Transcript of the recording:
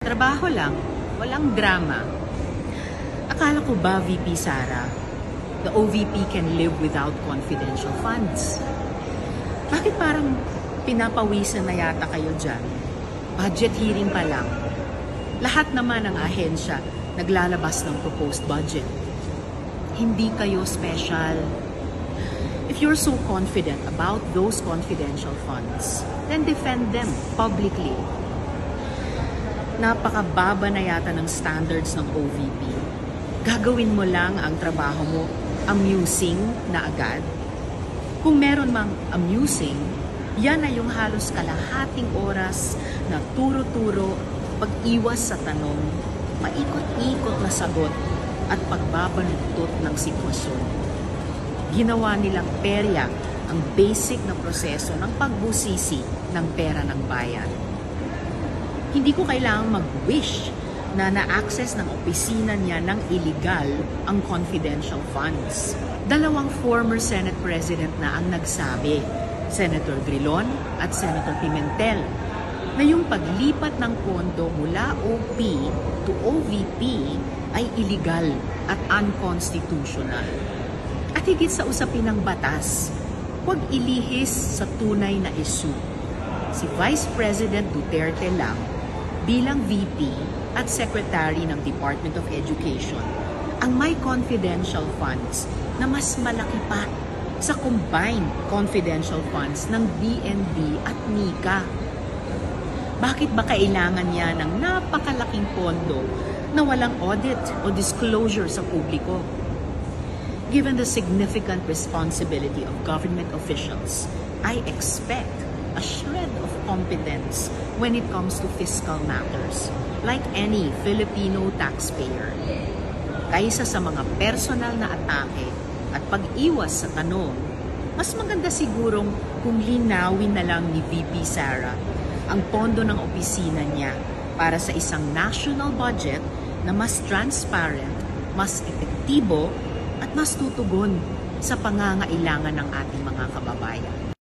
Trabaho lang, walang drama. Akala ko ba, VP Sara, the OVP can live without confidential funds? Bakit parang pinapawisan na yata kayo dyan? Budget hearing pa lang. Lahat naman ng ahensya naglalabas ng proposed budget. Hindi kayo special. If you're so confident about those confidential funds, then defend them publicly. Napakababa na yata ng standards ng OVP. Gagawin mo lang ang trabaho mo amusing na agad. Kung meron mang amusing, yan ay yung halos kalahating oras na turo-turo, pag-iwas sa tanong, paikot-ikot na sagot at pagbabaluktot ng sitwasyon. Ginawa nilang perya ang basic na proseso ng pagbusisi ng pera ng bayan. Hindi ko kailangang mag-wish na na-access ng opisina niya ng illegal ang confidential funds. Dalawang former Senate President na ang nagsabi, Senator Drilon at Senator Pimentel, na yung paglipat ng pondo mula OP to OVP ay illegal at unconstitutional. At higit sa usapin ng batas, huwag ilihis sa tunay na issue. Si Vice President Duterte lang bilang VP at Secretary ng Department of Education ang may confidential funds na mas malaki pa sa combined confidential funds ng DNB at NICA. Bakit ba kailangan niya ng napakalaking pondo na walang audit o disclosure sa publiko? Given the significant responsibility of government officials, I expect a shred of competence when it comes to fiscal matters, like any Filipino taxpayer. Kaysa sa mga personal na atake at pag-iwas sa tanong, mas maganda sigurong kung linawin na lang ni VP Sara ang pondo ng opisina niya para sa isang national budget na mas transparent, mas epektibo, at mas tutugon sa pangangailangan ng ating mga kababayan.